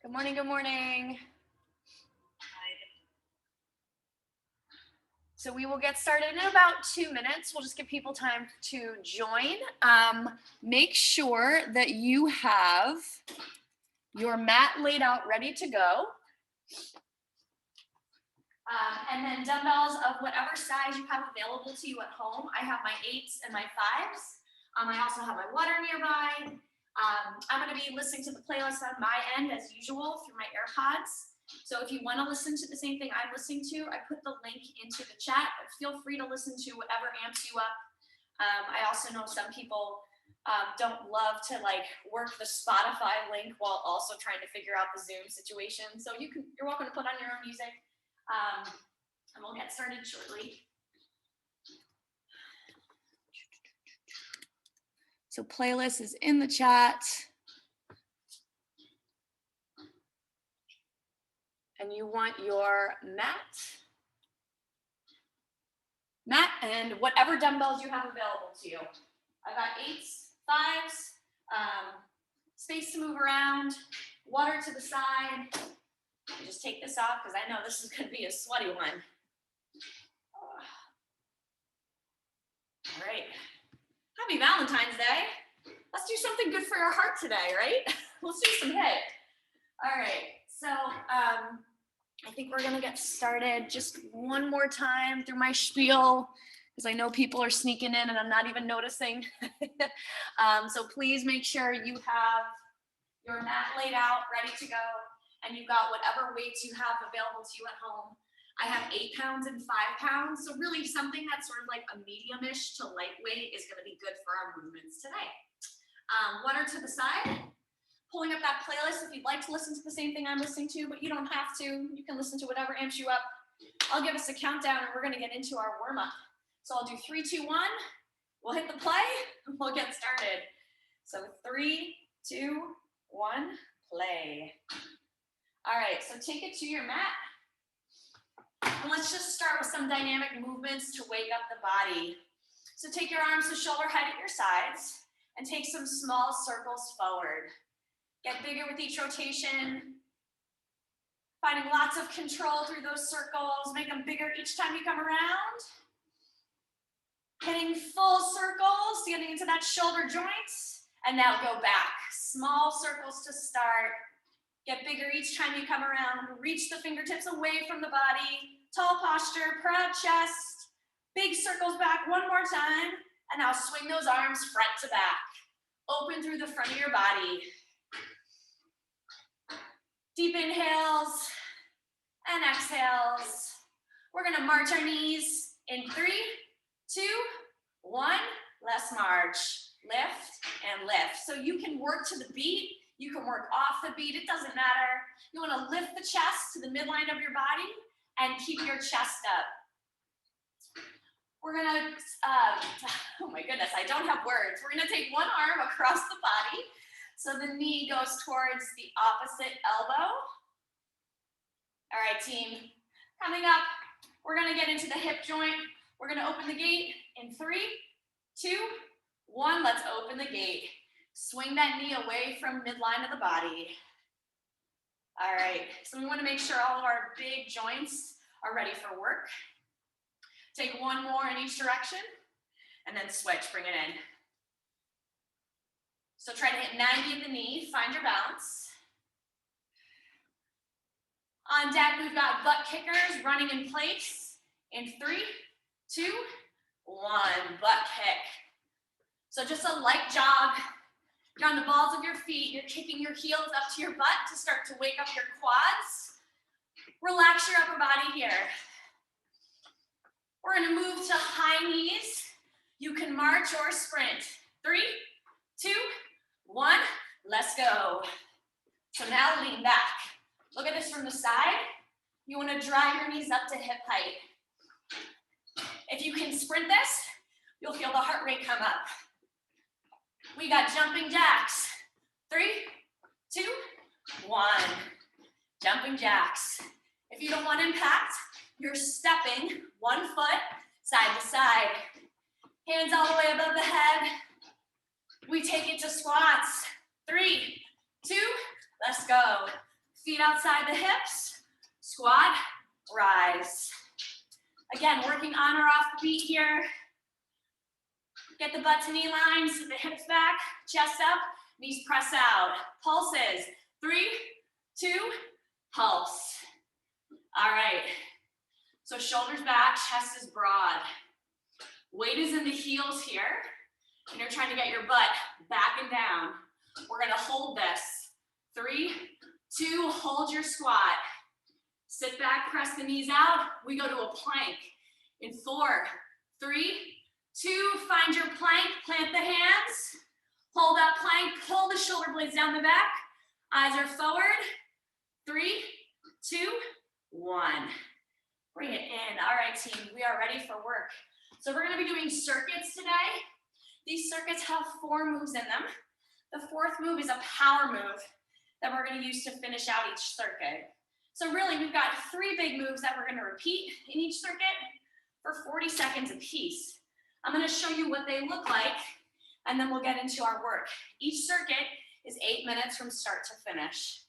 Good morning, good morning. So we will get started in about 2 minutes. We'll just give people time to join. Make sure that you have your mat laid out ready to go. And then dumbbells of whatever size you have available to you at home. I have my 8s and my 5s. I also have my water nearby. I'm going to be listening to the playlist on my end as usual through my AirPods. So if you want to listen to the same thing I'm listening to, I put the link into the chat. Feel free to listen to whatever amps you up. I also know some people don't love to like work the Spotify link while also trying to figure out the Zoom situation. So you're welcome to put on your own music. And we'll get started shortly. So playlist is in the chat. And you want your mat and whatever dumbbells you have available to you. I got 8s, 5s, space to move around, water to the side. Just take this off because I know this is going to be a sweaty one. All right. Happy Valentine's Day. Let's do something good for your heart today, right? Let's do some HIIT. All right. So I think we're going to get started just one more time through my spiel because I know people are sneaking in and I'm not even noticing. So please make sure you have your mat laid out, ready to go, and you've got whatever weights you have available to you at home. I have 8 pounds and 5 pounds. So really something that's sort of like a medium-ish to lightweight is going to be good for our movements today. Water to the side. Pulling up that playlist if you'd like to listen to the same thing I'm listening to, but you don't have to. You can listen to whatever amps you up. I'll give us a countdown and we're going to get into our warm-up. So I'll do 3, 2, 1. We'll hit the play and we'll get started. So 3, 2, 1, play. All right, so take it to your mat. And let's just start with some dynamic movements to wake up the body. So take your arms to shoulder height at your sides and take some small circles forward. Get bigger with each rotation. Finding lots of control through those circles. Make them bigger each time you come around. Hitting full circles, getting into that shoulder joint. And now go back. Small circles to start. Get bigger each time you come around. Reach the fingertips away from the body. Tall posture, proud chest. Big circles back one more time. And now swing those arms front to back. Open through the front of your body. Deep inhales and exhales. We're going to march our knees in 3, 2, 1. Let's march. Lift and lift. So you can work to the beat. You can work off the beat. It doesn't matter. You want to lift the chest to the midline of your body and keep your chest up. We're going to, oh my goodness, I don't have words. We're going to take one arm across the body. So the knee goes towards the opposite elbow. All right, team. Coming up, we're going to get into the hip joint. We're going to open the gate in 3, 2, 1. Let's open the gate. Swing that knee away from midline of the body. All right, so we want to make sure all of our big joints are ready for work. Take one more in each direction, and then switch, bring it in. So try to hit 90 at the knee, find your balance. On deck, we've got butt kickers running in place in 3, 2, 1, butt kick. So just a light jog. You're on the balls of your feet. You're kicking your heels up to your butt to start to wake up your quads. Relax your upper body here. We're going to move to high knees. You can march or sprint. 3, 2, 1. Let's go. So now lean back. Look at this from the side. You want to drive your knees up to hip height. If you can sprint this, you'll feel the heart rate come up. We got jumping jacks. 3, 2, 1. Jumping jacks. If you don't want impact, you're stepping one foot side to side. Hands all the way above the head. We take it to squats. 3, 2, let's go. Feet outside the hips, squat, rise. Again, working on or off the beat here. Get the butt to knee line, sit the hips back, chest up, knees press out. Pulses, 3, 2, pulse. All right, so shoulders back, chest is broad. Weight is in the heels here, and you're trying to get your butt back and down. We're gonna hold this. 3, 2, hold your squat. Sit back, press the knees out. We go to a plank. In 4, 3, 2, find your plank, plant the hands. Hold that plank, pull the shoulder blades down the back. Eyes are forward. 3, 2, 1. Bring it in. All right, team, we are ready for work. So we're gonna be doing circuits today. These circuits have 4 moves in them. The 4th move is a power move that we're gonna use to finish out each circuit. So really, we've got 3 big moves that we're gonna repeat in each circuit for 40 seconds apiece. I'm gonna show you what they look like, and then we'll get into our work. Each circuit is 8 minutes from start to finish.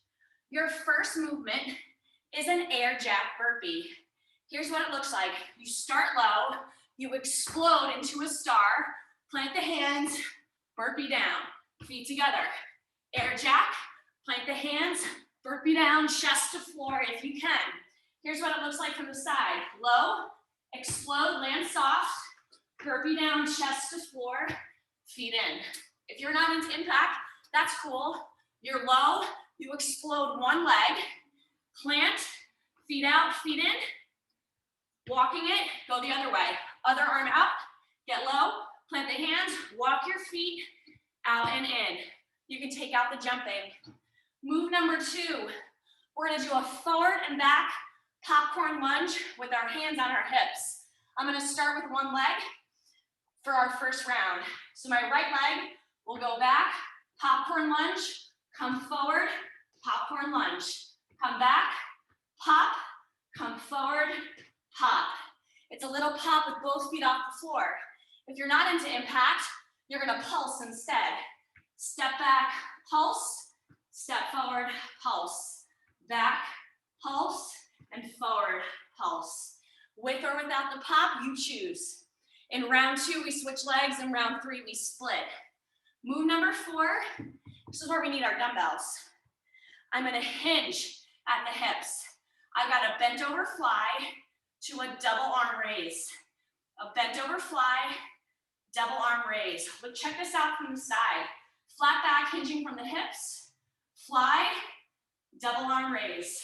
Your first movement is an air jack burpee. Here's what it looks like. You start low, you explode into a star, plant the hands, burpee down, feet together. Air jack, plant the hands, burpee down, chest to floor if you can. Here's what it looks like from the side. Low, explode, land soft, burpee down, chest to floor, feet in. If you're not into impact, that's cool. You're low, you explode one leg, plant, feet out, feet in, walking it, go the other way. Other arm up, get low, plant the hands, walk your feet out and in. You can take out the jumping. Move number 2, we're gonna do a forward and back popcorn lunge with our hands on our hips. I'm gonna start with one leg for our first round. So my right leg will go back, popcorn lunge, come forward, popcorn lunge. Come back, pop, come forward, pop. It's a little pop with both feet off the floor. If you're not into impact, you're gonna pulse instead. Step back, pulse, step forward, pulse. Back, pulse, and forward, pulse. With or without the pop, you choose. In round 2, we switch legs. In round 3, we split. Move number 4, this is where we need our dumbbells. I'm gonna hinge at the hips. I've got a bent over fly to a double arm raise. A bent over fly, double arm raise. But check this out from the side. Flat back, hinging from the hips, fly, double arm raise.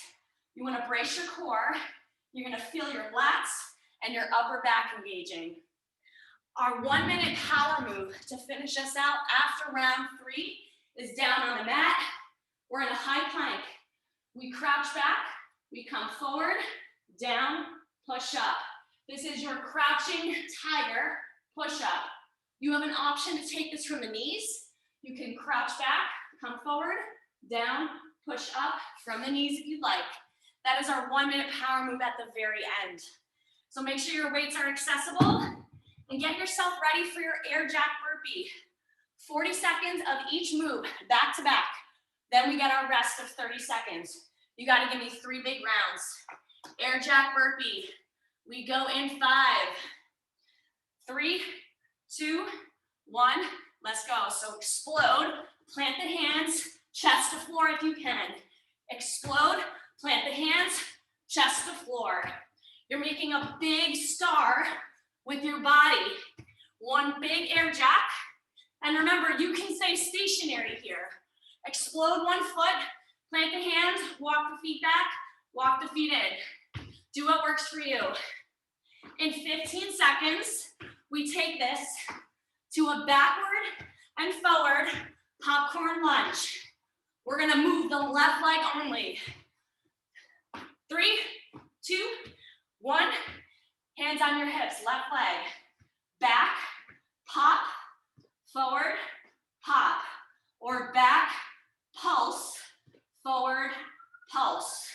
You wanna brace your core. You're gonna feel your lats and your upper back engaging. Our 1-minute power move to finish us out after round 3 is down on the mat. We're in a high plank. We crouch back, we come forward, down, push up. This is your crouching tiger push up. You have an option to take this from the knees. You can crouch back, come forward, down, push up from the knees if you'd like. That is our 1-minute power move at the very end. So make sure your weights are accessible and get yourself ready for your air jack burpee. 40 seconds of each move, back to back. Then we get our rest of 30 seconds. You gotta give me 3 big rounds. Air jack burpee. We go in 5, 3, 2, 1, let's go. So explode, plant the hands, chest to floor if you can. Explode, plant the hands, chest to floor. You're making a big star with your body. 1 big air jack. And remember, you can stay stationary here. Explode 1 foot, plant the hands, walk the feet back, walk the feet in. Do what works for you. In 15 seconds, we take this to a backward and forward popcorn lunge. We're gonna move the left leg only. 3, 2, 1. Hands on your hips, left leg. Back, pop, forward, pop. Or back, pulse, forward, pulse.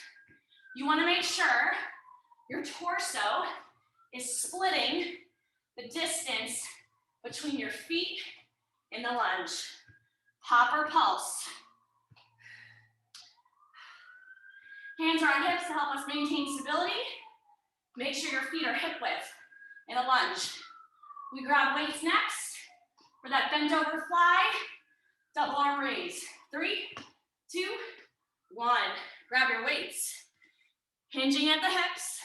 You wanna make sure your torso is splitting the distance between your feet in the lunge. Pop or pulse. Hands are on hips to help us maintain stability. Make sure your feet are hip width in a lunge. We grab weights next for that bent over fly, double arm raise. 3, 2, 1. Grab your weights. Hinging at the hips.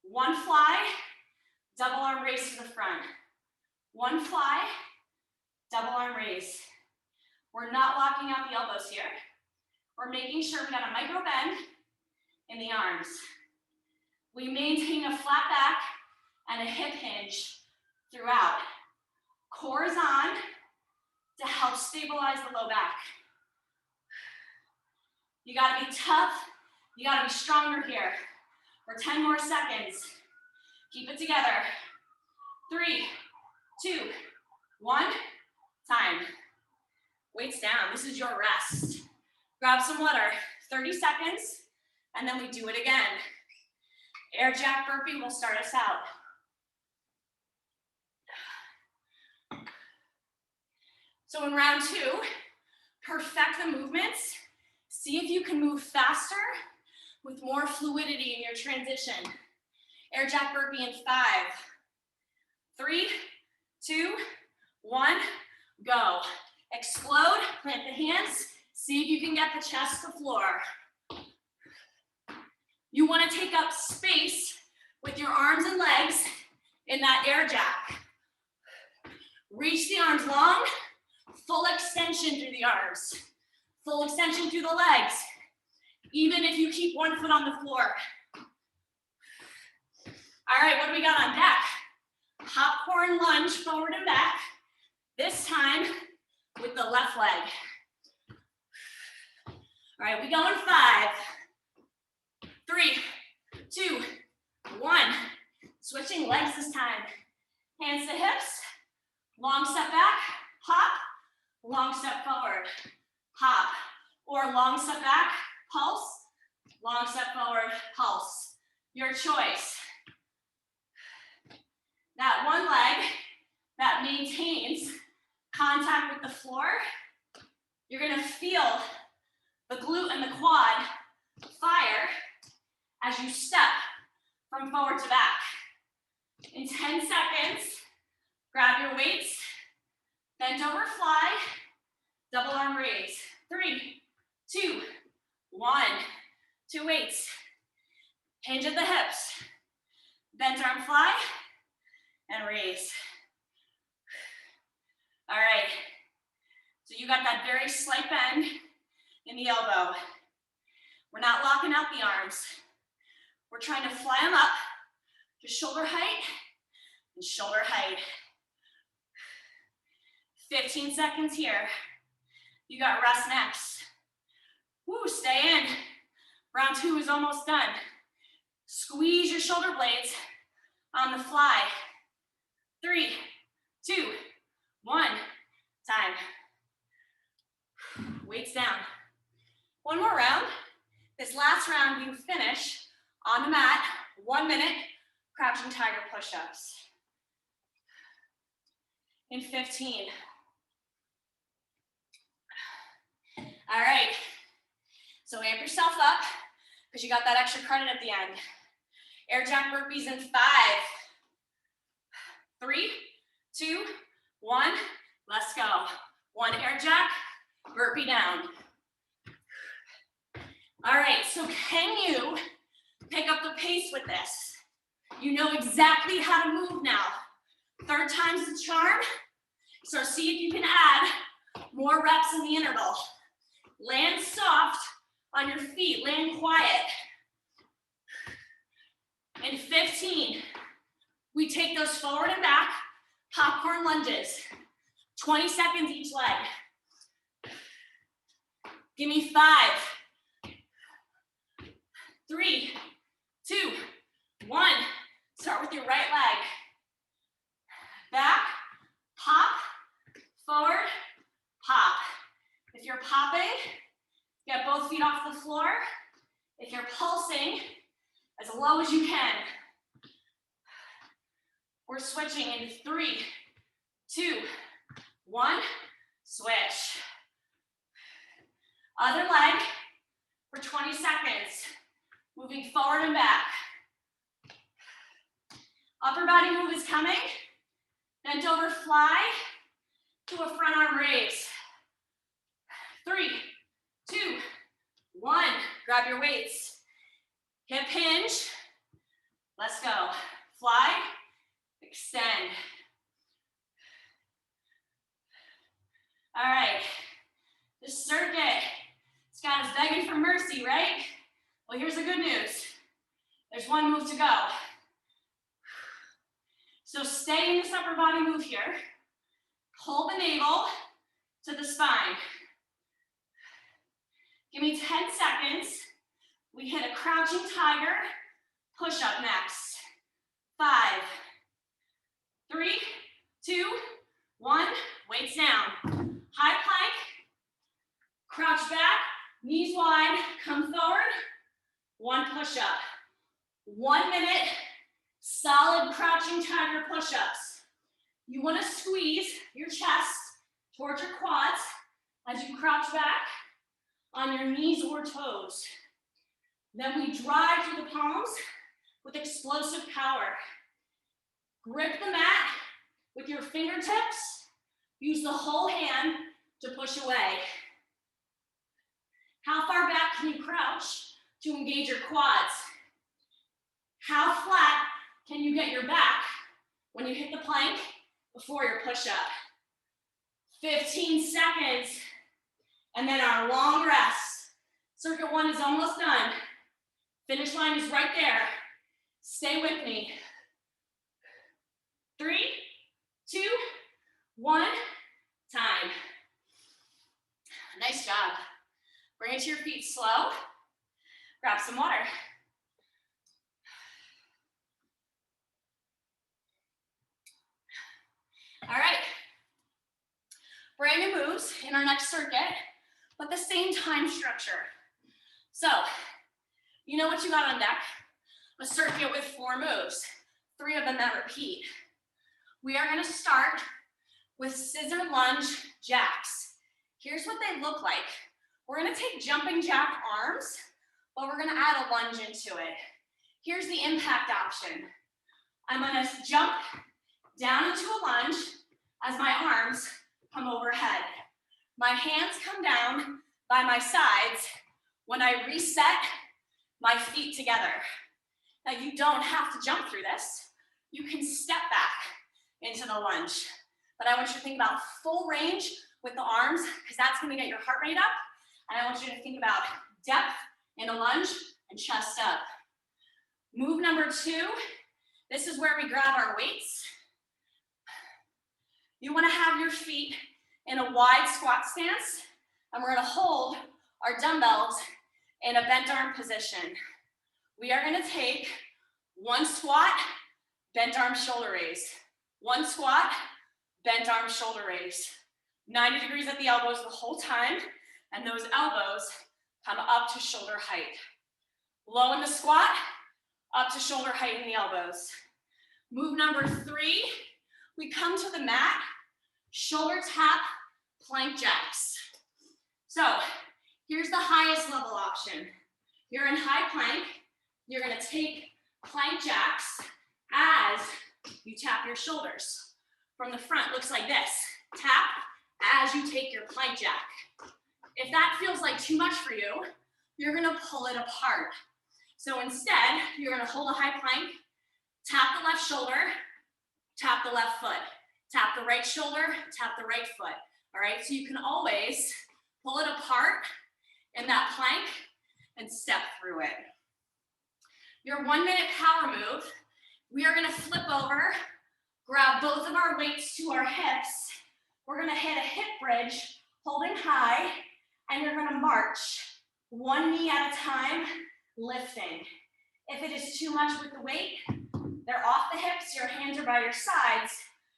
One fly, double arm raise to the front. One fly, double arm raise. We're not locking out the elbows here. We're making sure we got a micro bend in the arms. We maintain a flat back and a hip hinge throughout. Core is on to help stabilize the low back. You gotta be tough. You gotta be stronger here. For 10 more seconds. Keep it together. 3, 2, 1. Time. Weights down. This is your rest. Grab some water. 30 seconds, and then we do it again. Air Jack Burpee will start us out. So in round 2, perfect the movements. See if you can move faster with more fluidity in your transition. Air Jack Burpee in 5, 3, 2, 1, go. Explode, plant the hands. See if you can get the chest to floor. You want to take up space with your arms and legs in that air jack. Reach the arms long, full extension through the arms, full extension through the legs, even if you keep one foot on the floor. All right, what do we got on deck? Popcorn lunge forward and back, this time with the left leg. All right, we go in 5, 3, 2, 1. Switching legs this time. Hands to hips, long step back, pop, long step forward, pop, or long step back, pulse, long step forward, pulse. Your choice. That one leg that maintains contact with the floor, you're gonna feel the glute and the quad fire as you step from forward to back. In 10 seconds, grab your weights, bent over fly, double arm raise. 3, 2, 1. 2 weights. Hinge at the hips. Bent arm fly and raise. All right. So you got that very slight bend in the elbow. We're not locking out the arms. We're trying to fly them up to shoulder height and shoulder height. 15 seconds here. You got rest next. Woo, stay in. Round 2 is almost done. Squeeze your shoulder blades on the fly. 3, 2, 1. Time. Weights down. One more round. This last round you finish on the mat, 1 minute, crouching tiger push-ups. In 15. All right, so amp yourself up because you got that extra credit at the end. Air Jack Burpees in 5, 3, 2, 1, let's go. 1 air jack, burpee down. All right, so can you pick up the pace with this? You know exactly how to move now. 3rd time's the charm, so see if you can add more reps in the interval. Land soft on your feet, land quiet. In 15, we take those forward and back, popcorn lunges. 20 seconds each leg. Give me 5, 3, 2, 1. Start with your right leg. Back, pop, forward, pop. If you're popping, get both feet off the floor. If you're pulsing, as low as you can. We're switching in 3, 2, 1, switch. Other leg, for 20 seconds. Moving forward and back. Upper body move is coming. Bent over fly to a front arm raise. 3, 2, 1. Grab your weights. Hip hinge. Let's go. Fly, extend. All right. This circuit, it's got us begging for mercy, right? Well, here's the good news. There's one move to go. So stay in this upper body move here. Hold the navel to the spine. Give me 10 seconds. We hit a crouching tiger, push up next. 5, 3, 2, 1, weights down. High plank, crouch back, knees wide, come forward. 1 push up. 1 minute, solid crouching tiger push-ups. You want to squeeze your chest towards your quads as you crouch back on your knees or toes. Then we drive through the palms with explosive power. Grip the mat with your fingertips. Use the whole hand to push away. How far back can you crouch to engage your quads? How flat can you get your back when you hit the plank before your push-up? 15 seconds, and then our long rest. Circuit 1 is almost done. Finish line is right there. Stay with me. 3, 2, 1, time. Nice job. Bring it to your feet slow. Grab some water. All right. Brand new moves in our next circuit, but the same time structure. So, you know what you got on deck? A circuit with 4 moves, 3 of them that repeat. We are going to start with scissor lunge jacks. Here's what they look like. We're going to take jumping jack arms, but we're going to add a lunge into it. Here's the impact option. I'm going to jump down into a lunge as my arms come overhead. My hands come down by my sides when I reset my feet together. Now you don't have to jump through this. You can step back into the lunge. But I want you to think about full range with the arms because that's going to get your heart rate up. And I want you to think about depth in a lunge and chest up. Move number 2, this is where we grab our weights. You want to have your feet in a wide squat stance, and we're going to hold our dumbbells in a bent arm position. We are going to take 1 squat, bent arm shoulder raise. 1 squat, bent arm shoulder raise. 90 degrees at the elbows the whole time, and those elbows come up to shoulder height. Low in the squat, up to shoulder height in the elbows. Move number 3, we come to the mat, shoulder tap, plank jacks. So here's the highest level option. You're in high plank. You're going to take plank jacks as you tap your shoulders. From the front, looks like this. Tap as you take your plank jack. If that feels like too much for you, you're going to pull it apart. So instead, you're going to hold a high plank, tap the left shoulder, tap the left foot. Tap the right shoulder, tap the right foot. All right, so you can always pull it apart in that plank and step through it. Your 1 minute power move, we are gonna flip over, grab both of our weights to our hips. We're gonna hit a hip bridge, holding high, and you're gonna march 1 knee at a time, lifting. If it is too much with the weight, they're off the hips, your hands are by your sides,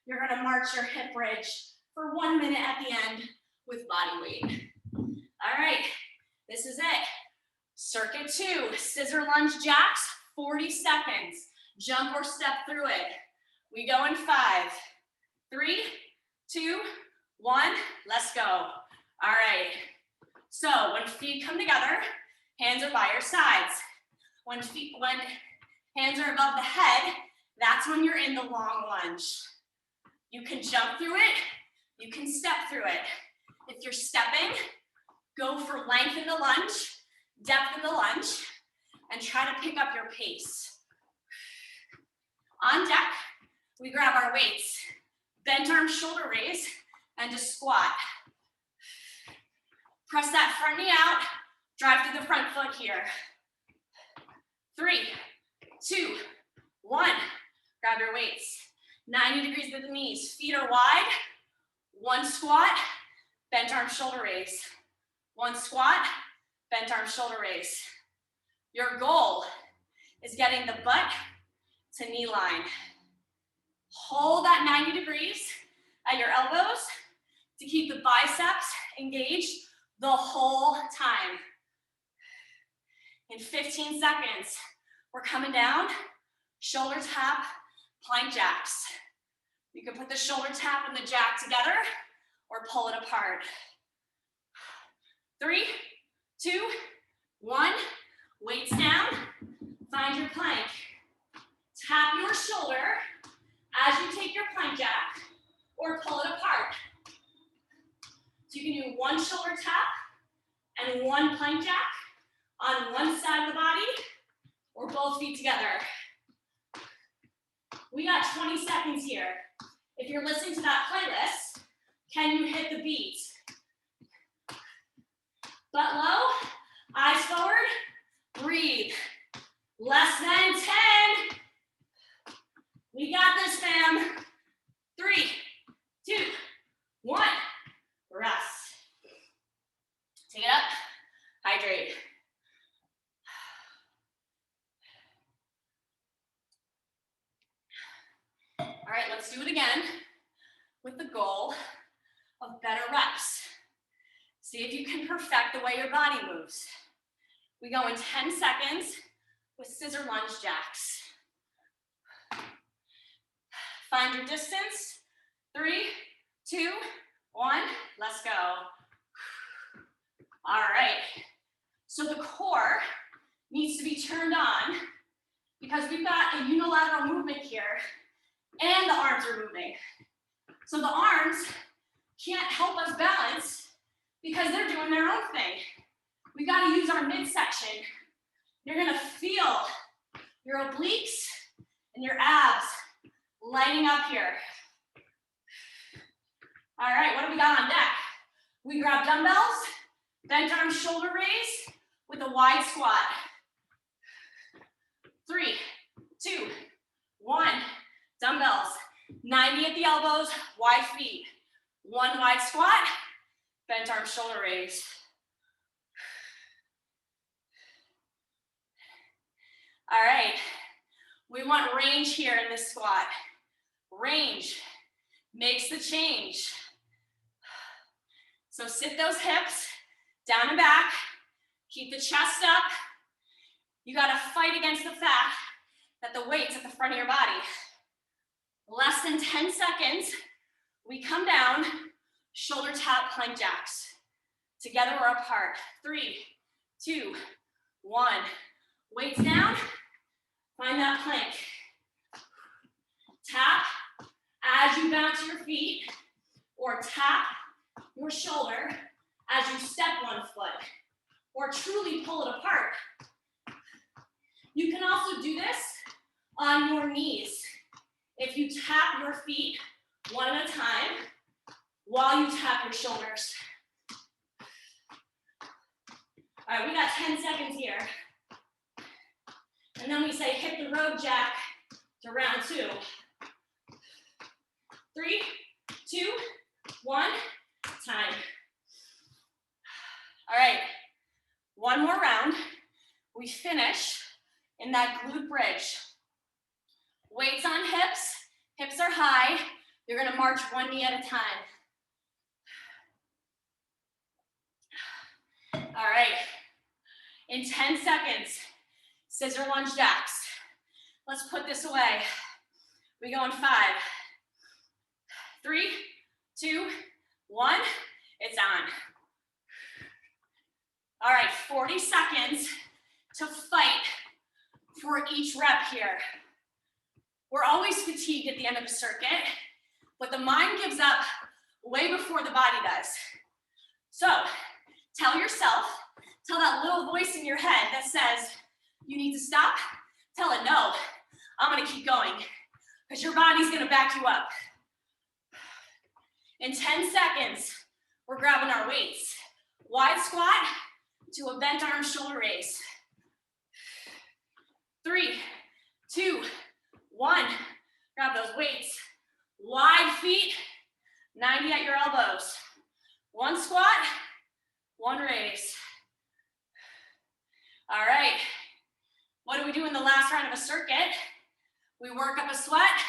you're gonna march your hip bridge for 1 minute at the end with body weight. All right, this is it. Circuit 2, scissor lunge jacks, 40 seconds. Jump or step through it. We go in 5, 3, 2, 1, let's go. All right, so when feet come together, Hands are by your sides. When hands are above the head, that's when you're in the long lunge. You can jump through it, you can step through it. If you're stepping, go for length in the lunge, depth in the lunge, and try to pick up your pace. On deck, we grab our weights, bent arm shoulder raise, and just squat. Press that front knee out, drive through the front foot here. 3, 2, 1. Grab your weights. 90 degrees with the knees. Feet are wide. 1 squat, bent arm shoulder raise. 1 squat, bent arm shoulder raise. Your goal is getting the butt to knee line. Hold that 90 degrees at your elbows to keep the biceps engaged the whole time. In 15 seconds, we're coming down, shoulder tap, plank jacks. You can put the shoulder tap and the jack together or pull it apart. 3, 2, 1, weights down, find your plank. Tap your shoulder as you take your plank jack or pull it apart. So you can do 1 shoulder tap and 1 plank jack on one side of the body or both feet together. We got 20 seconds here. If you're listening to that playlist, can you hit the beat? Butt low, eyes forward, breathe. Less than 10. We got this, fam. 3, 2, 1. Rest. Take it up, hydrate. All right, let's do it again with the goal of better reps. See if you can perfect the way your body moves. We go in 10 seconds with scissor lunge jacks. Find your distance. 3, 2, 1, let's go. All right, so the core needs to be turned on because we've got a unilateral movement here and the arms are moving. So the arms can't help us balance because they're doing their own thing. We gotta use our midsection. You're gonna feel your obliques and your abs lighting up here. All right, what do we got on deck? We grab dumbbells, bent arm shoulder raise with a wide squat. 3, 2, 1, dumbbells. 90 at the elbows, wide feet. 1 wide squat, bent arm shoulder raise. All right, we want range here in this squat. Range makes the change. So sit those hips down and back, keep the chest up. You gotta fight against the fact that the weight's at the front of your body. Less than 10 seconds, we come down, shoulder tap plank jacks. Together or apart. 3, 2, 1. Weights down, find that plank. Tap as you bounce your feet, or tap your shoulder as you step 1 foot, or truly pull it apart. You can also do this on your knees. If you tap your feet 1 at a time while you tap your shoulders. All right, we got 10 seconds here. And then we say hit the road jack to round 2. 3, 2, 1, time. All right, 1 more round. We finish in that glute bridge. Weights on hips, hips are high. You're gonna march 1 knee at a time. All right, in 10 seconds, scissor lunge jacks. Let's put this away. We go in 5, 3, 2, 1, it's on. All right, 40 seconds to fight for each rep here. We're always fatigued at the end of a circuit, but the mind gives up way before the body does. So tell yourself, tell that little voice in your head that says, you need to stop, tell it, no, I'm gonna keep going, because your body's gonna back you up. In 10 seconds, we're grabbing our weights. Wide squat to a bent arm shoulder raise. 3, 2, 1. Grab those weights. Wide feet, 90 at your elbows. 1 squat, 1 raise. All right. What do we do in the last round of a circuit? We work up a sweat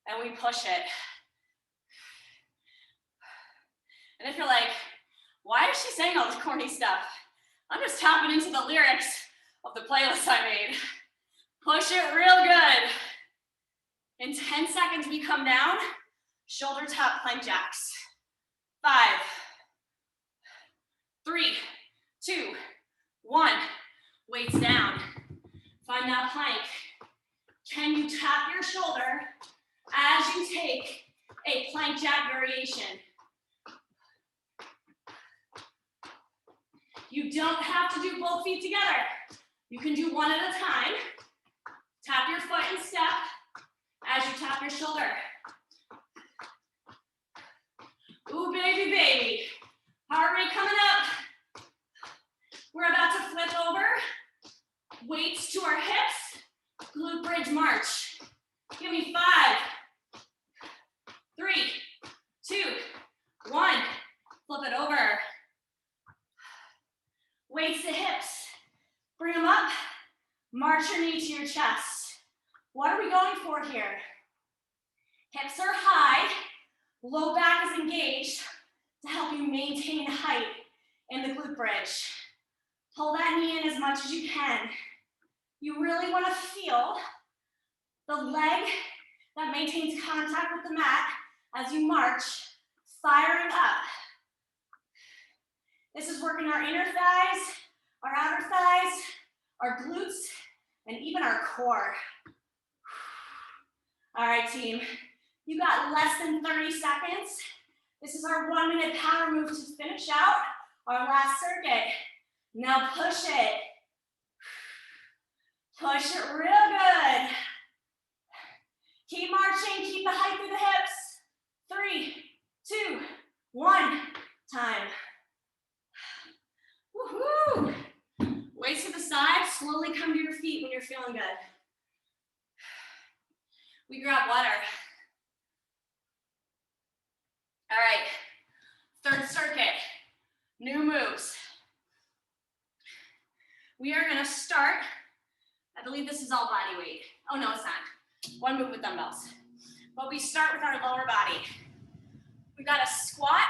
and we push it. And if you're like, why is she saying all this corny stuff? I'm just tapping into the lyrics of the playlist I made. Push it real good. In 10 seconds, we come down, shoulder tap plank jacks. 5, 3, 2, 1. Weights down. Find that plank. Can you tap your shoulder as you take a plank jack variation? You don't have to do both feet together. You can do one at a time. Tap your foot and step as you tap your shoulder. Ooh, baby, baby. Heart rate coming up. We're about to flip over. Weights to our hips. Glute bridge march. Give me 5, 3, 2, 1. Flip it over. Weights to hips. Bring them up. March your knee to your chest. What are we going for here? Hips are high. Low back is engaged to help you maintain height in the glute bridge. Pull that knee in as much as you can. You really want to feel the leg that maintains contact with the mat as you march, firing up. This is working our inner thighs, our outer thighs, our glutes, and even our core. All right, team. You got less than 30 seconds. This is our 1-minute power move to finish out our last circuit. Now push it. Push it real good. Keep marching, keep the height through the hips. 3, 2, 1, time. Woohoo! Weights to the side, slowly come to your feet when you're feeling good. We grab water. All right, third circuit, new moves. We are gonna start, I believe this is all body weight. Oh no, it's not. One move with dumbbells. But we start with our lower body. We got a squat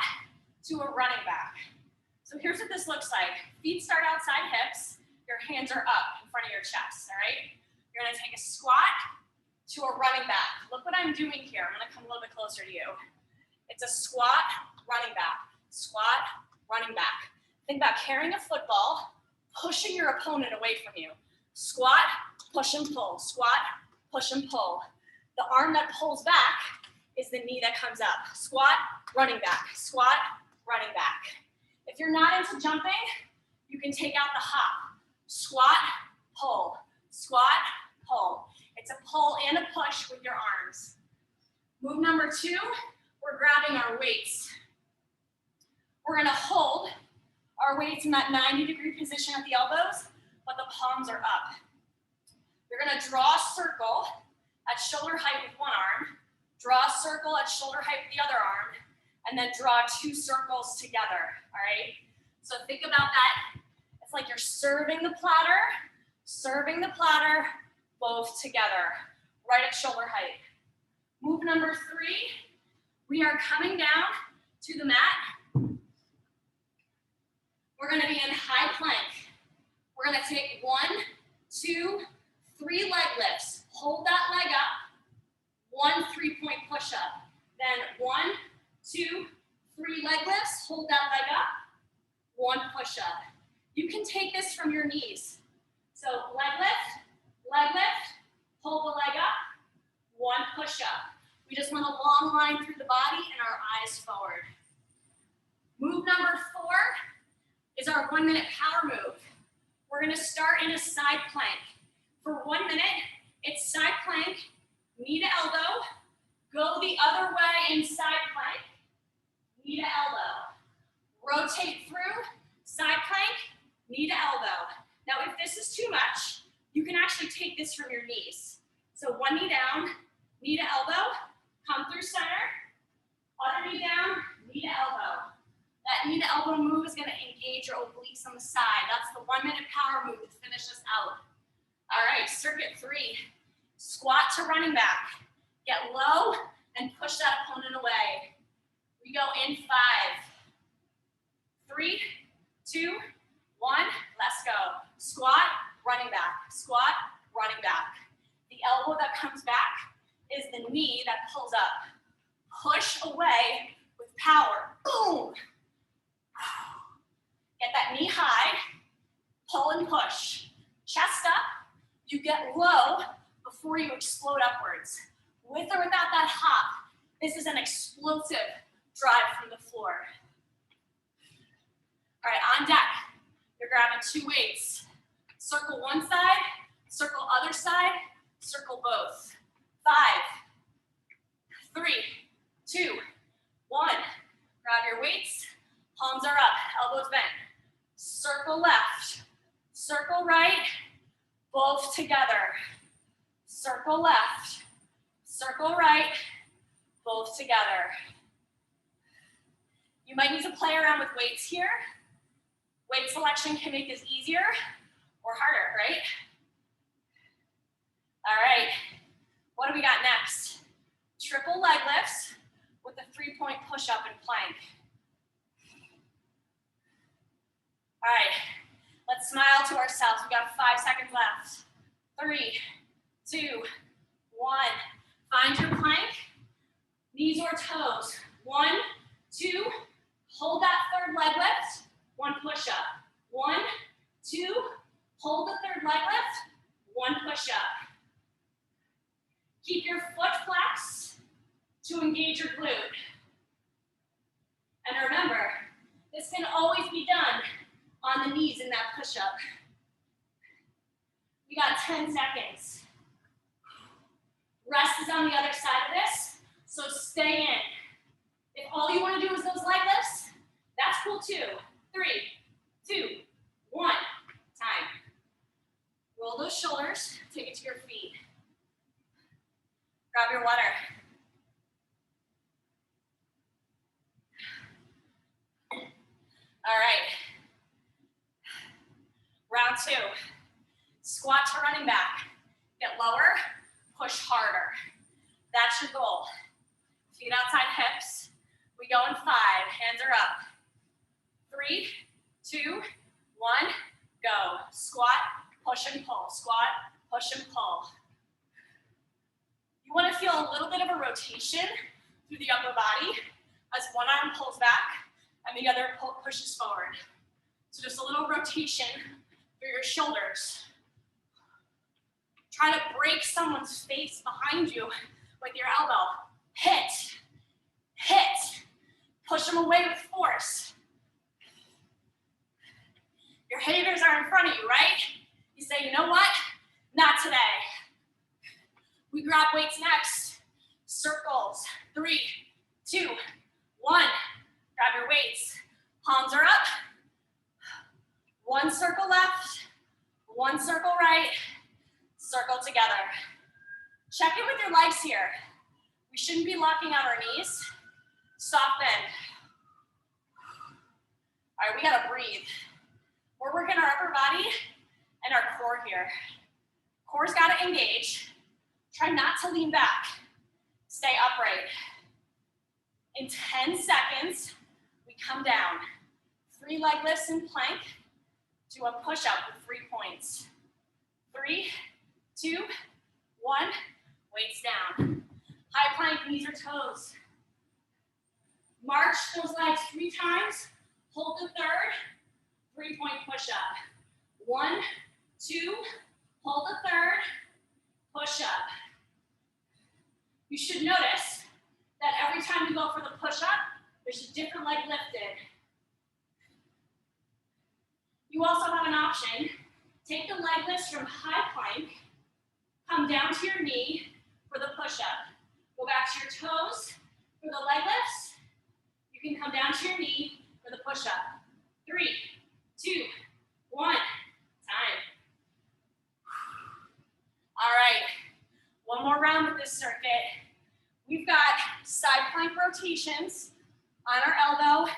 to a running back. So here's what this looks like. Feet start outside hips, your hands are up in front of your chest, all right? You're gonna take a squat to a running back. Look what I'm doing here. I'm gonna come a little bit closer to you. It's a squat, running back, squat, running back. Think about carrying a football, pushing your opponent away from you. Squat, push and pull, squat, push and pull. The arm that pulls back is the knee that comes up. Squat, running back, squat, running back. If you're not into jumping, you can take out the hop. Squat, pull, squat, pull. It's a pull and a push with your arms. Move number 2, we're grabbing our weights. We're gonna hold our weights in that 90-degree position at the elbows, but the palms are up. You're gonna draw a circle at shoulder height with one arm, draw a circle at shoulder height with the other arm, and then draw 2 circles together, all right? So think about that. It's like you're serving the platter, both together, right at shoulder height. Move number 3, we are coming down to the mat. We're gonna be in high plank. We're gonna take 1, 2, 3 leg lifts. Hold that leg up. 1 3-point push-up. Then 1, 2, 3 leg lifts. Hold that leg up. 1 push-up. You can take this from your knees. So leg lift, hold the leg up, one push up. We just want a long line through the body and our eyes forward. Move number 4 is our 1-minute power move. We're gonna start in a side plank. For 1 minute, it's side plank, knee to elbow, go the other way in side plank, knee to elbow. Rotate through, side plank, knee to elbow. Now, if this is too much, you can actually take this from your knees. So one knee down, knee to elbow, come through center, other knee down, knee to elbow. That knee to elbow move is gonna engage your obliques on the side. That's the 1-minute power move to finish us out. All right, circuit 3. Squat to running back. Get low and push that opponent away. We go in 5, 3, 2, 1, let's go. Squat, running back. Squat, running back. The elbow that comes back is the knee that pulls up. Push away with power. Boom. Get that knee high, pull and push. Chest up, you get low before you explode upwards. With or without that hop, this is an explosive drive from the floor. All right, on deck, you're grabbing 2 weights. Circle one side, circle other side, circle both. 5, 3, 2, 1. Grab your weights, palms are up, elbows bent. Circle left, circle right, both together. Circle left, circle right, both together. You might need to play around with weights here. Weight selection can make this easier or harder, right? All right, what do we got next? Triple leg lifts with a 3-point push-up and plank. All right, let's smile to ourselves. We got 5 seconds left. 3, 2, 1. Find your plank, knees or toes. 1, 2, hold that 3rd leg lift, 1 push-up. 1, 2, hold the 3rd leg lift, 1 push-up. Keep your foot flexed to engage your glute. And remember, this can always be done on the knees in that push-up. We got 10 seconds. Rest is on the other side of this, so stay in. If all you want to do is those leg lifts, that's cool too. 3, 2, 1, time. Roll those shoulders, take it to your feet. Grab your water. All right. Round 2. Squat to running back. Get lower, push harder. That's your goal. Feet outside hips. We go in 5. Hands are up. 3, 2, 1, go. Squat, push and pull. Squat, push and pull. You want to feel a little bit of a rotation through the upper body as one arm pulls back and the other pushes forward. So just a little rotation through your shoulders. Try to break someone's face behind you with your elbow. Hit, hit. Push them away with force. Your haters are in front of you, right? You say, you know what? Not today. We grab weights next. Circles. 3, 2, 1. Grab your weights. Palms are up. 1 circle left, 1 circle right, circle together. Check in with your legs here. We shouldn't be locking out our knees. Soft bend. All right, we gotta breathe. We're working our upper body and our core here. Core's gotta engage. Try not to lean back. Stay upright. In 10 seconds, we come down. 3 leg lifts in plank to a push-up with 3 points. 3, 2, 1, weights down. High plank, knees or toes. March those legs 3 times, hold the 3rd, 3-point push-up. 1, 2, hold the third, push-up. You should notice that every time you go for the push-up, there's a different leg lifted. You also have an option. Take the leg lifts from high plank, come down to your knee for the push-up. Go back to your toes for the leg lifts. You can come down to your knee for the push-up. 3, 2, 1, time. All right, one more round with this circuit. We've got side plank rotations on our elbow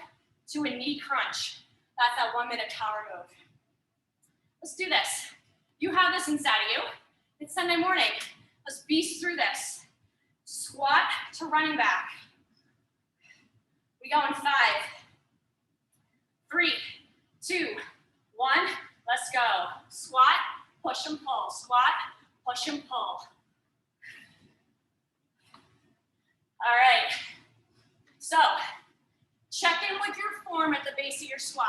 to a knee crunch. That's that 1-minute power move. Let's do this. You have this inside of you. It's Sunday morning. Let's beast through this. Squat to running back. We go in 5, 3, 2, 1. Let's go. Squat, push and pull. Squat, push and pull. All right. So, check in with your form at the base of your squat.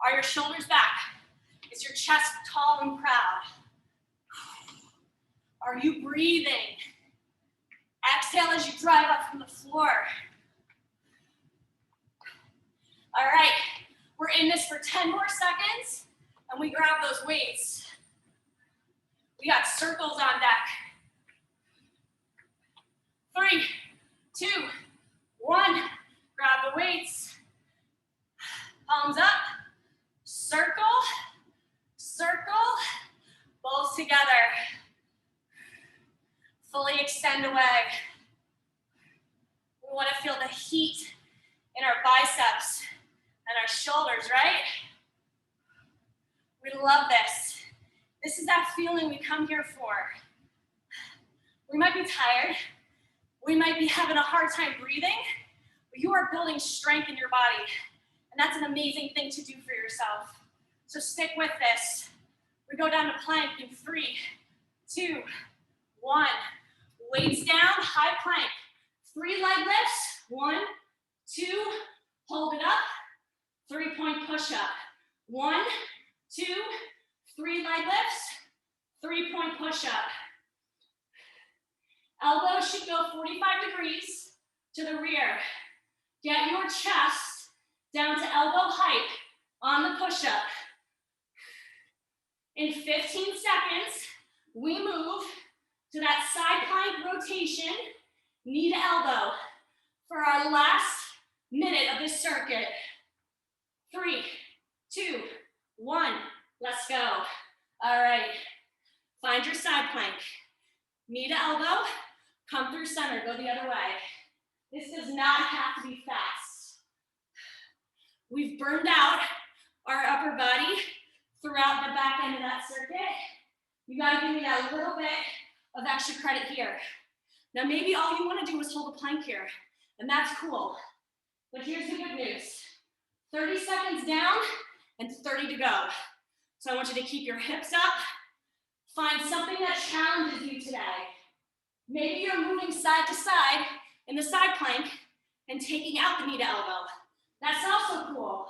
Are your shoulders back? Is your chest tall and proud? Are you breathing? Exhale as you drive up from the floor. All right, we're in this for 10 more seconds, and we grab those weights. We got circles on deck. 3, 2, 1. Grab the weights. Palms up. Circle, circle, both together. Fully extend away. We want to feel the heat in our biceps and our shoulders, right? We love this. This is that feeling we come here for. We might be tired. We might be having a hard time breathing, but you are building strength in your body. And that's an amazing thing to do for yourself. So stick with this. We go down to plank in 3, 2, 1. Weights down, high plank. 3 leg lifts. 1, 2, hold it up. 3-point push-up. 1, 2, 3 leg lifts. 3-point push-up. Elbows should go 45 degrees to the rear. Get your chest down to elbow height on the push-up. In 15 seconds, we move to that side plank rotation, knee to elbow, for our last minute of this circuit. 3, 2, 1, let's go. All right, find your side plank. Knee to elbow, come through center, go the other way. This does not have to be fast. We've burned out our upper body throughout the back end of that circuit. You gotta give me that little bit of extra credit here. Now maybe all you wanna do is hold a plank here, and that's cool. But here's the good news. 30 seconds down and 30 to go. So I want you to keep your hips up. Find something that challenges you today. Maybe you're moving side to side in the side plank and taking out the knee to elbow. That's also cool.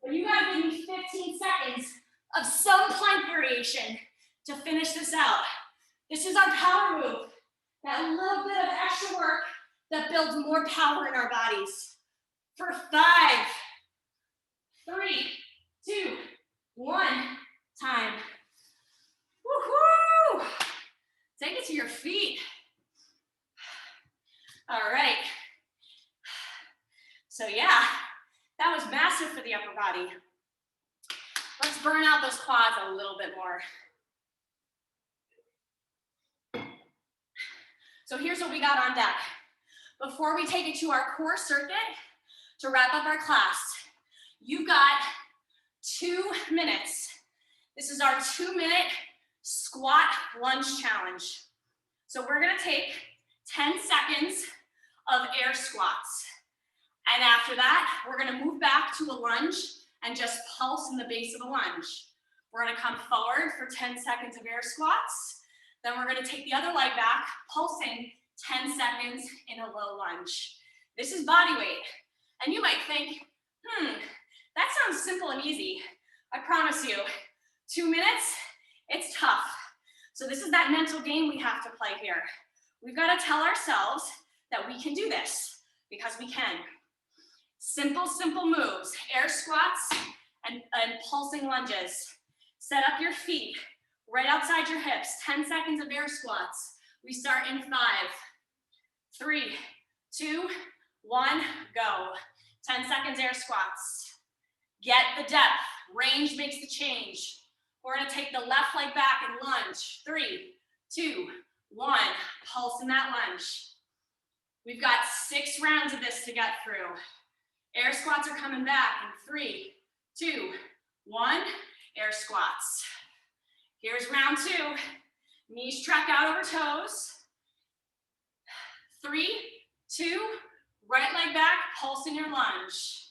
But you gotta give me 15 seconds of some plank variation to finish this out. This is our power move. That little bit of extra work that builds more power in our bodies. For 5, 3, 2, 1, time. Woohoo! Take it to your feet. All right. So yeah, that was massive for the upper body. Let's burn out those quads a little bit more. So here's what we got on deck. Before we take it to our core circuit, to wrap up our class, you got 2 minutes. This is our 2-minute squat lunge challenge. So we're gonna take 10 seconds of air squats. And after that, we're gonna move back to a lunge and just pulse in the base of the lunge. We're gonna come forward for 10 seconds of air squats. Then we're gonna take the other leg back, pulsing 10 seconds in a low lunge. This is body weight. And you might think, That sounds simple and easy. I promise you, 2 minutes, it's tough. So this is that mental game we have to play here. We've got to tell ourselves that we can do this because we can. Simple, simple moves, air squats and pulsing lunges. Set up your feet right outside your hips. 10 seconds of air squats. We start in 5, 3, 2, 1, go. 10 seconds air squats. Get the depth. Range makes the change. We're gonna take the left leg back and lunge. 3, 2, 1. Pulse in that lunge. We've got 6 rounds of this to get through. Air squats are coming back in 3, 2, 1. Air squats. Here's round 2. Knees track out over toes. 3, 2, right leg back, pulse in your lunge.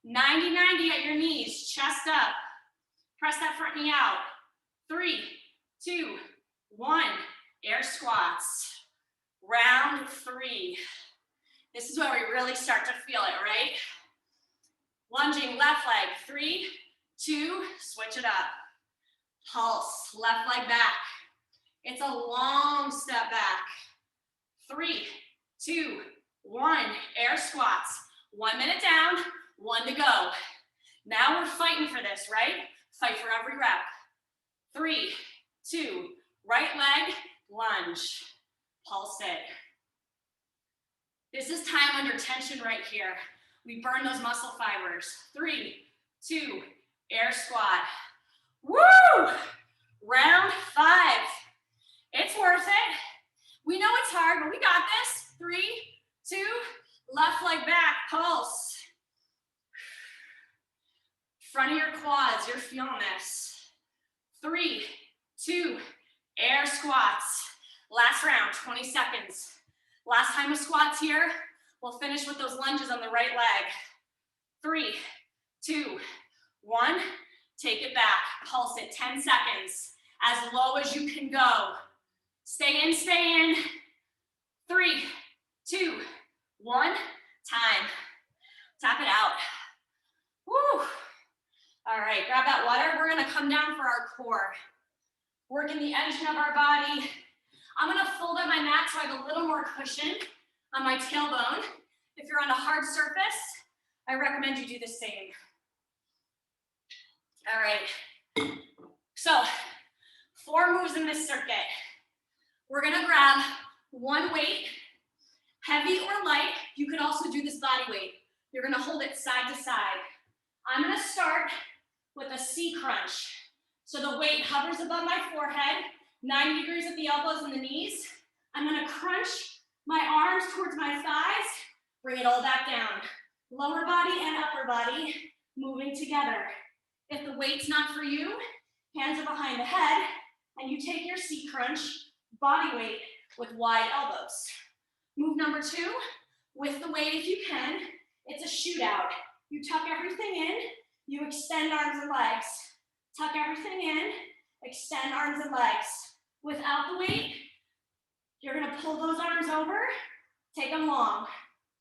90-90 at your knees, chest up. Press that front knee out. 3, 2, 1. Air squats. Round 3. This is where we really start to feel it, right? Lunging left leg. 3, 2, switch it up. Pulse, left leg back. It's a long step back. 3, 2, 1. Air squats. 1 minute down, 1 to go. Now we're fighting for this, right? Fight for every rep. 3, 2, right leg, lunge. Pulse it. This is time under tension right here. We burn those muscle fibers. 3, 2, air squat. Woo! Round 5. It's worth it. We know it's hard, but we got this. 3, 2, left leg back, pulse. Front of your quads, you're feeling this. 3, 2, air squats. Last round, 20 seconds. Last time of squats here. We'll finish with those lunges on the right leg. 3, 2, 1. Take it back. Pulse it 10 seconds. As low as you can go. Stay in, stay in. 3, 2, 1. Time. Tap it out. Woo. All right, grab that water. We're gonna come down for our core. Working the edge of our body. I'm gonna fold up my mat so I have a little more cushion on my tailbone. If you're on a hard surface, I recommend you do the same. All right, so 4 moves in this circuit. We're gonna grab one weight, heavy or light. You could also do this body weight. You're gonna hold it side to side. I'm gonna start with a C crunch. So the weight hovers above my forehead, 90 degrees at the elbows and the knees. I'm gonna crunch my arms towards my thighs, bring it all back down. Lower body and upper body moving together. If the weight's not for you, hands are behind the head, and you take your C crunch, body weight with wide elbows. Move number 2, with the weight if you can, it's a shootout. You tuck everything in, you extend arms and legs. Tuck everything in, extend arms and legs. Without the weight, you're gonna pull those arms over, take them long.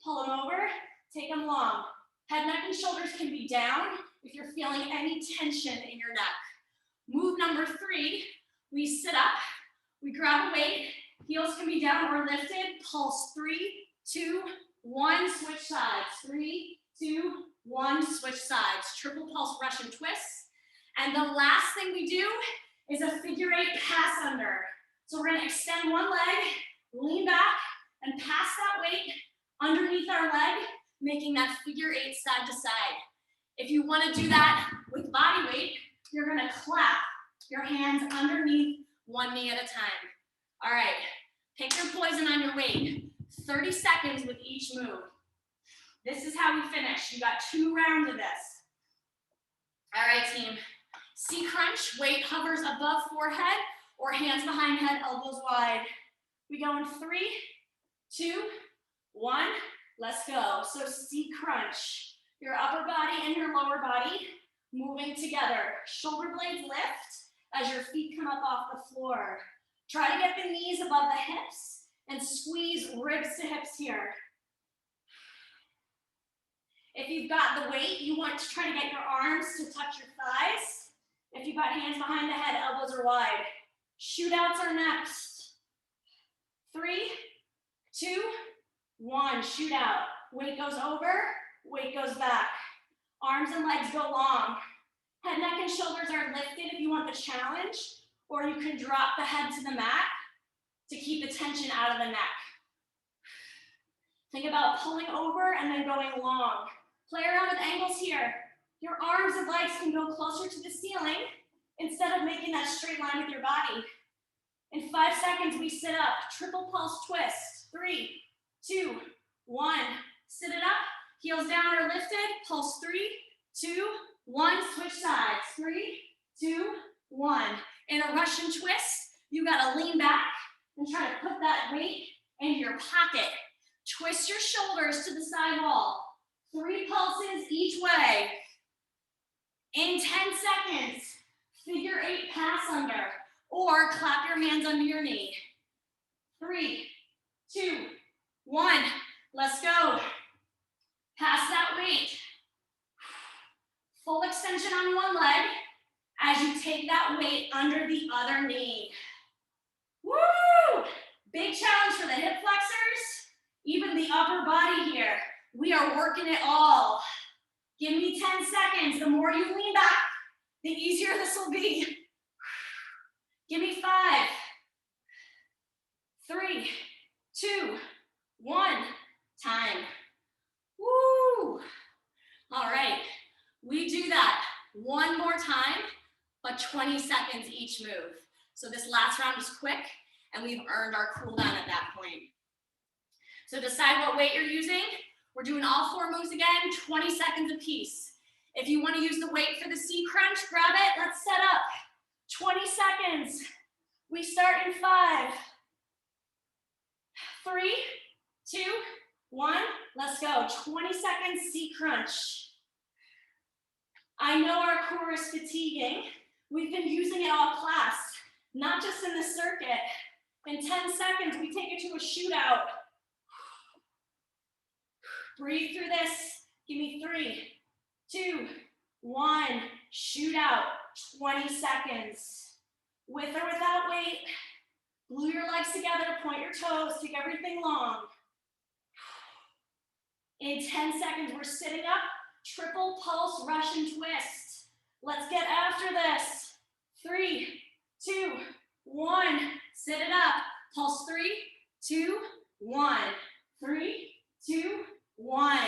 Pull them over, take them long. Head, neck, and shoulders can be down if you're feeling any tension in your neck. Move number 3, we sit up, we grab a weight, heels can be down or lifted, pulse 3, 2, 1, switch sides. 3, 2, 1, switch sides. Triple pulse Russian twists. And the last thing we do is a figure 8 pass under. So we're gonna extend one leg, lean back, and pass that weight underneath our leg, making that figure 8 side to side. If you wanna do that with body weight, you're gonna clap your hands underneath one knee at a time. All right, pick your poison on your weight. 30 seconds with each move. This is how we finish. You got 2 rounds of this. All right, team. C crunch, weight hovers above forehead or hands behind head, elbows wide. We go in 3, 2, 1, let's go. So C crunch, your upper body and your lower body moving together. Shoulder blades lift as your feet come up off the floor. Try to get the knees above the hips and squeeze ribs to hips here. If you've got the weight, you want to try to get your arms to touch your thighs. If you've got hands behind the head, elbows are wide. Shootouts are next. 3, 2, 1, shoot out. Weight goes over, weight goes back. Arms and legs go long. Head, neck, and shoulders are lifted if you want the challenge, or you can drop the head to the mat to keep the tension out of the neck. Think about pulling over and then going long. Play around with angles here. Your arms and legs can go closer to the ceiling instead of making that straight line with your body. In 5 seconds, we sit up. Triple pulse twist. 3, 2, 1. Sit it up. Heels down or lifted. Pulse 3, 2, 1. Switch sides. 3, 2, 1. In a Russian twist, you gotta lean back and try to put that weight into your pocket. Twist your shoulders to the side wall. 3 pulses each way. In 10 seconds, figure 8 pass under, or clap your hands under your knee. 3, 2, 1, let's go. Pass that weight. Full extension on one leg as you take that weight under the other knee. Woo! Big challenge for the hip flexors, even the upper body here. We are working it all. Give me 10 seconds. The more you lean back, the easier this will be. Give me 5, 3, 2, 1, time. Woo! All right, we do that one more time, but 20 seconds each move. So this last round is quick, and we've earned our cool down at that point. So decide what weight you're using. We're doing all 4 moves again, 20 seconds apiece. If you want to use the weight for the C crunch, grab it. Let's set up. 20 seconds. We start in 5, 3, 2, 1. Let's go. 20 seconds C crunch. I know our core is fatiguing. We've been using it all class, not just in the circuit. In 10 seconds, we take it to a shootout. Breathe through this. Give me 3, 2, 1. Shoot out. 20 seconds. With or without weight. Glue your legs together to point your toes. Take everything long. In 10 seconds, we're sitting up. Triple pulse Russian twist. Let's get after this. 3, 2, 1. Sit it up. Pulse 3, 2, 1. 3, 2, 1.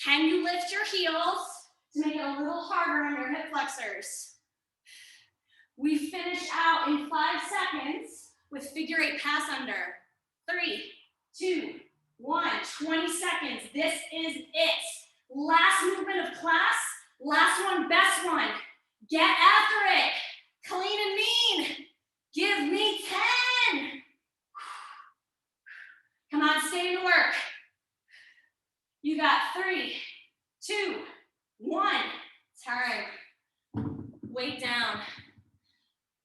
Can you lift your heels to make it a little harder on your hip flexors? We finish out in 5 seconds with figure 8 pass under. 3, 2, 1. 20 seconds. This is it. Last movement of class. Last one, best one. Get after it. Clean and mean. Give me 10. Come on, stay in the work. You got 3, 2, 1. Time. Weight down.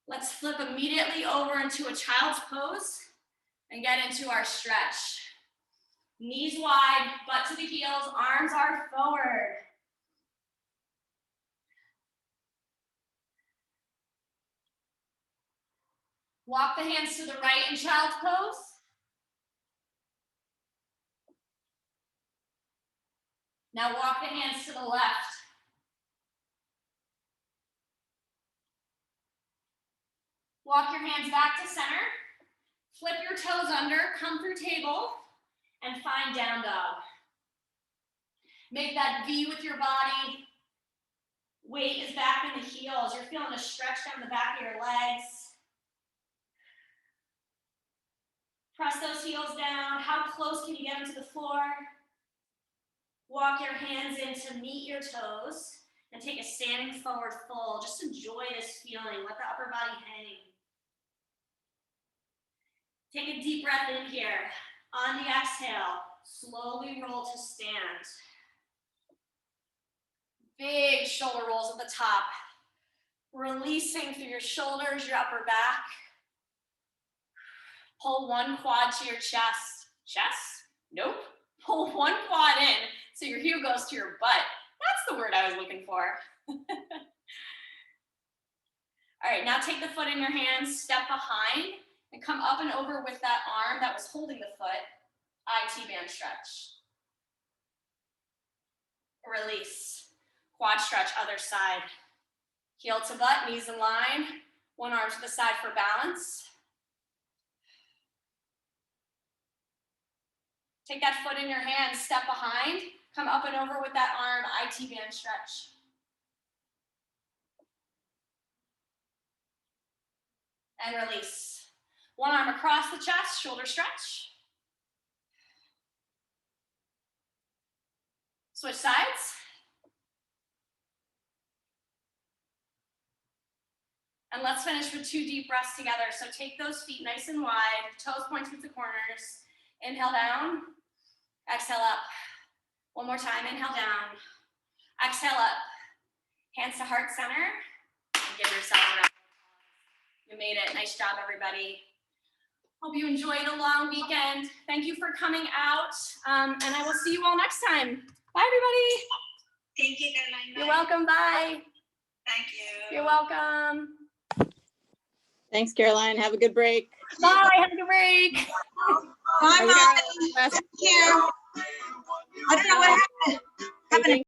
Let's flip immediately over into a child's pose and get into our stretch. Knees wide, butt to the heels, arms are forward. Walk the hands to the right in child's pose. Now walk the hands to the left. Walk your hands back to center. Flip your toes under, come through table, and find down dog. Make that V with your body. Weight is back in the heels. You're feeling a stretch down the back of your legs. Press those heels down. How close can you get them to the floor? Walk your hands in to meet your toes and take a standing forward fold. Just enjoy this feeling. Let the upper body hang. Take a deep breath in here. On the exhale, slowly roll to stand. Big shoulder rolls at the top. Releasing through your shoulders, your upper back. Pull one quad to your chest. Chest? Nope. Pull one quad in. So your heel goes to your butt. That's the word I was looking for. All right, now take the foot in your hands, step behind, and come up and over with that arm that was holding the foot. IT band stretch. Release. Quad stretch, other side. Heel to butt, knees in line. One arm to the side for balance. Take that foot in your hand, step behind. Come up and over with that arm, IT band stretch. And release. One arm across the chest, shoulder stretch. Switch sides. And let's finish with 2 deep breaths together. So take those feet nice and wide, toes point towards the corners. Inhale down, exhale up. One more time, inhale down, exhale up. Hands to heart center, and give yourself a round of applause. You made it, nice job everybody. Hope you enjoyed a long weekend. Thank you for coming out, and I will see you all next time. Bye everybody. Thank you, Caroline. You're welcome, bye. Thank you. You're welcome. Thanks, Caroline. Have a good break. Bye, have a good break. Bye, Mom. Thank Thank you. I don't know what happened.